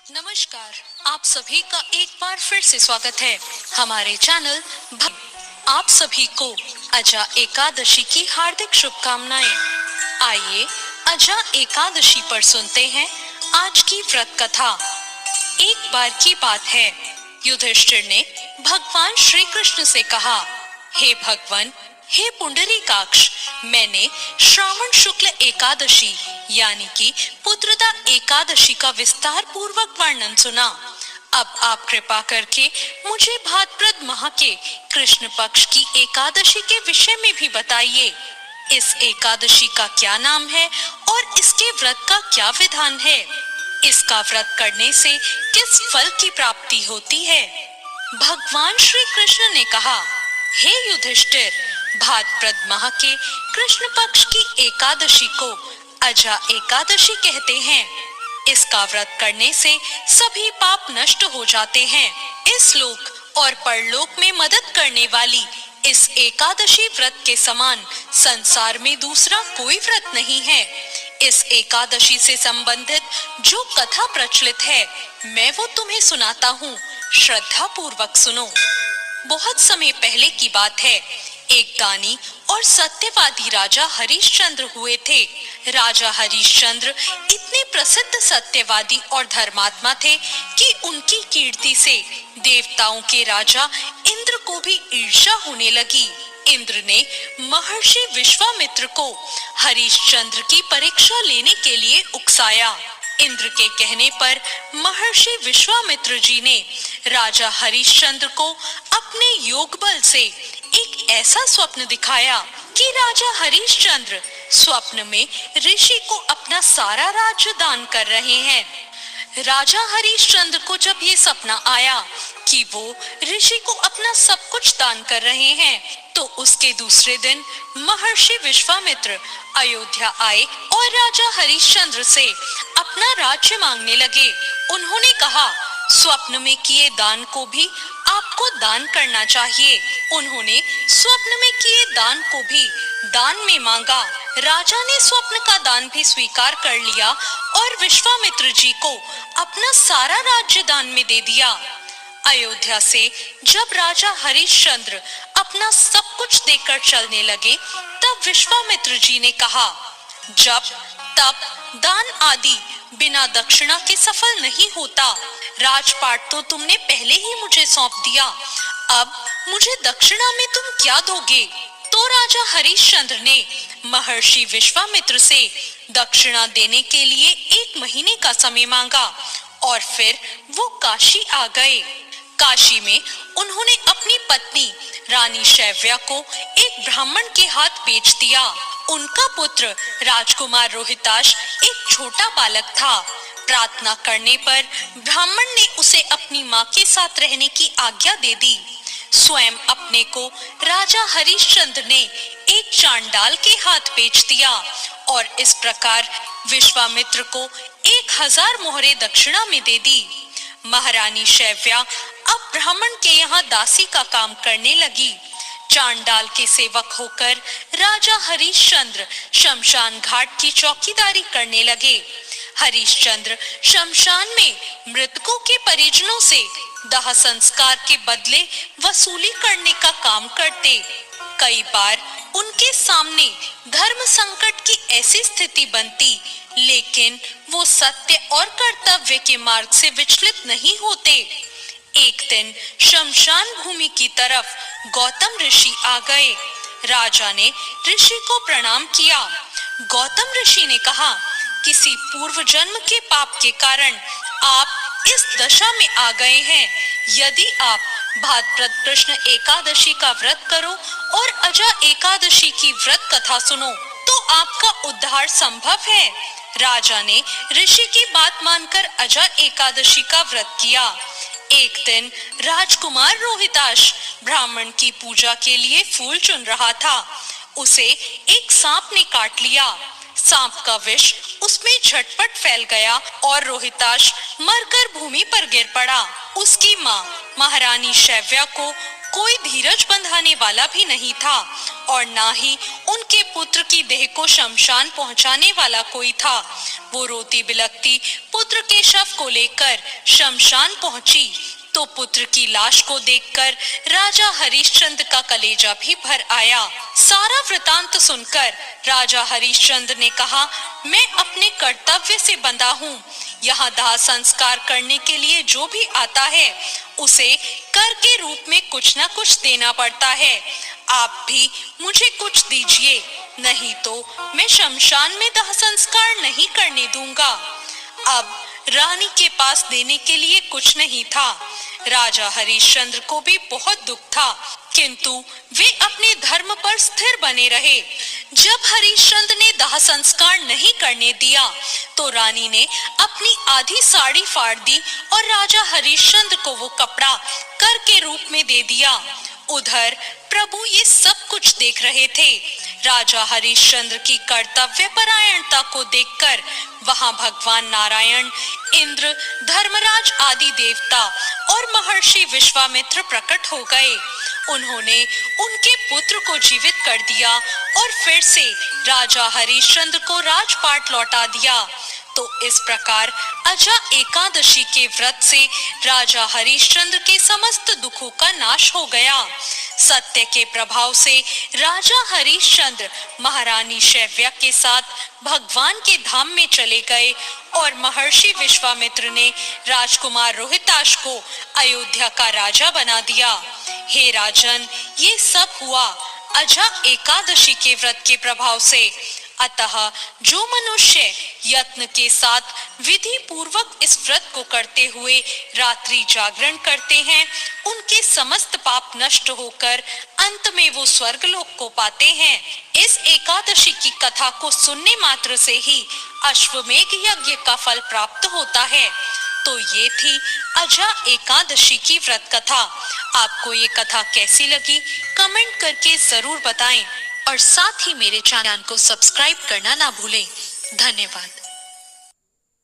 नमस्कार, आप सभी का एक बार फिर से स्वागत है हमारे चैनल आप सभी को अजा एकादशी की हार्दिक शुभकामनाएं। आइए अजा एकादशी पर सुनते हैं आज की व्रत कथा। एक बार की बात है, युधिष्ठिर ने भगवान श्री कृष्ण से कहा, हे भगवान, हे पुंडरीकाक्ष, मैंने श्रावण शुक्ल एकादशी यानी कि पुत्रदा एकादशी का विस्तार पूर्वक वर्णन सुना। अब आप कृपा करके मुझे भाद्रपद माह के कृष्ण पक्ष की एकादशी के विषय में भी बताइए। इस एकादशी का क्या नाम है और इसके व्रत का क्या विधान है? इसका व्रत करने से किस फल की प्राप्ति होती है? भगवान श्री कृष्ण ने कहा, हे युधिष्ठिर, भाद्रपद माह के कृष्ण पक्ष की एकादशी को अजा एकादशी कहते हैं। इसका व्रत करने से सभी पाप नष्ट हो जाते हैं। इस लोक और परलोक में मदद करने वाली इस एकादशी व्रत के समान संसार में दूसरा कोई व्रत नहीं है। इस एकादशी से संबंधित जो कथा प्रचलित है, मैं वो तुम्हें सुनाता हूँ, श्रद्धा पूर्वक सुनो। बहुत समय पहले की बात है, एक दानी और सत्यवादी राजा हरिश्चंद्र हुए थे। राजा हरिश्चंद्र इतने प्रसिद्ध सत्यवादी और धर्मात्मा थे कि उनकी कीर्ति से देवताओं के राजा इंद्र को भी ईर्ष्या होने लगी। इंद्र ने महर्षि विश्वामित्र को हरिश्चंद्र की परीक्षा लेने के लिए उकसाया। इंद्र के कहने पर महर्षि विश्वामित्र जी ने राजा हरिश्चंद्र को अपने योग बल से एक ऐसा स्वप्न दिखाया कि राजा हरिश्चंद्र स्वप्न में ऋषि को अपना सारा राज्य दान कर रहे हैं। राजा हरिश्चंद्र को जब ये सपना आया कि वो ऋषि को अपना सब कुछ दान कर रहे हैं, तो उसके दूसरे दिन महर्षि विश्वामित्र अयोध्या आए और राजा हरिश्चंद्र से अपना राज्य मांगने लगे। उन्होंने कहा, स्वप्न में किए दान को भी आपको दान करना चाहिए। उन्होंने स्वप्न में किए दान को भी दान में मांगा। राजा ने स्वप्न का दान भी स्वीकार कर लिया और विश्वामित्र जी को अपना सारा राज्य दान में दे दिया। अयोध्या से जब राजा हरिश्चंद्र अपना सब कुछ देकर चलने लगे, तब विश्वामित्र जी ने कहा, जब तब दान आदि बिना दक्षिणा के सफल नहीं होता। राजपाट तो तुमने पहले ही मुझे सौंप दिया, अब मुझे दक्षिणा में तुम क्या दोगे? तो राजा हरिश्चंद्र ने महर्षि विश्वामित्र से दक्षिणा देने के लिए 1 महीने का समय मांगा और फिर वो काशी आ गए। काशी में उन्होंने अपनी पत्नी रानी शैव्या को एक ब्राह्मण के हाथ बेच दिया। उनका पुत्र राजकुमार रोहिताश एक छोटा बालक था। प्रार्थना करने पर ब्राह्मण ने उसे अपनी माँ के साथ रहने की आज्ञा दे दी। स्वयं अपने को राजा हरिश्चंद्र ने एक चांडाल के हाथ बेच दिया और इस प्रकार विश्वामित्र को 1000 मोहरे दक्षिणा में दे दी। महारानी शैव्या अब ब्राह्मण के यहाँ दासी का काम करने लगी। चांडाल के सेवक होकर राजा हरिश्चंद्र शमशान घाट की चौकीदारी करने लगे। हरिश्चंद्र शमशान में मृतकों के परिजनों से दाह संस्कार के बदले वसूली करने का काम करते। कई बार उनके सामने धर्म संकट की ऐसी स्थिति बनती, लेकिन वो सत्य और कर्तव्य के मार्ग से विचलित नहीं होते। एक दिन शमशान भूमि की तरफ गौतम ऋषि आ गए। राजा ने ऋषि को प्रणाम किया। गौतम ऋषि ने कहा, किसी पूर्व जन्म के पाप के कारण आप इस दशा में आ गए हैं। यदि आप भाद्रपद कृष्ण एकादशी का व्रत करो और अजा एकादशी की व्रत कथा सुनो, तो आपका उद्धार संभव है। राजा ने ऋषि की बात मानकर अजा एकादशी का व्रत किया। एक दिन राजकुमार रोहिताश ब्राह्मण की पूजा के लिए फूल चुन रहा था। उसे एक सांप ने काट लिया। सांप का विष उसमें झटपट फैल गया और रोहिताश मरकर भूमि पर गिर पड़ा। उसकी माँ महारानी शैव्या को कोई धीरज बंधाने वाला भी नहीं था और ना ही उनके पुत्र की देह को शमशान पहुंचाने वाला कोई था। वो रोती बिलखती पुत्र के शव को लेकर शमशान पहुंची तो पुत्र की लाश को देखकर राजा हरिश्चंद्र का कलेजा भी भर आया। सारा वृतांत सुनकर राजा हरिश्चंद्र ने कहा, मैं अपने कर्तव्य से बंधा हूँ। यहाँ दाह संस्कार करने के लिए जो भी आता है उसे कर के रूप में कुछ न कुछ देना पड़ता है। आप भी मुझे कुछ दीजिए, नहीं तो मैं शमशान में दाह संस्कार नहीं करने दूंगा। अब रानी के पास देने के लिए कुछ नहीं था। राजा हरिश्चंद्र को भी बहुत दुख था, किंतु वे अपने धर्म पर स्थिर बने रहे। जब हरिश्चंद्र ने दाह संस्कार नहीं करने दिया तो रानी ने अपनी आधी साड़ी फाड़ दी और राजा हरिश्चंद्र को वो कपड़ा कर के रूप में दे दिया। उधर प्रभु ये सब कुछ देख रहे थे। राजा हरिश्चंद्र की कर्तव्य परायणता को देखकर वहां भगवान नारायण, इंद्र, धर्मराज आदि देवता और महर्षि विश्वामित्र प्रकट हो गए। उन्होंने उनके पुत्र को जीवित कर दिया और फिर से राजा हरिश्चंद्र को राजपाट लौटा दिया। तो इस प्रकार अजा एकादशी के व्रत से राजा हरिश्चंद्र के समस्त दुखों का नाश हो गया। सत्य के प्रभाव से राजा हरिश्चंद्र महारानी शैव्या के साथ भगवान के धाम में चले गए और महर्षि विश्वामित्र ने राजकुमार रोहिताश को अयोध्या का राजा बना दिया। हे राजन, ये सब हुआ अजा एकादशी के व्रत के प्रभाव से। अतः जो मनुष्य यत्न के साथ विधि पूर्वक इस व्रत को करते हुए रात्रि जागरण करते हैं, उनके समस्त पाप नष्ट होकर अंत में वो स्वर्गलोक को पाते हैं। इस एकादशी की कथा को सुनने मात्र से ही अश्वमेघ यज्ञ का फल प्राप्त होता है। तो ये थी अजा एकादशी की व्रत कथा। आपको ये कथा कैसी लगी कमेंट करके जरूर बताएं और साथ ही मेरे चैनल को सब्सक्राइब करना ना भूलें। धन्यवाद।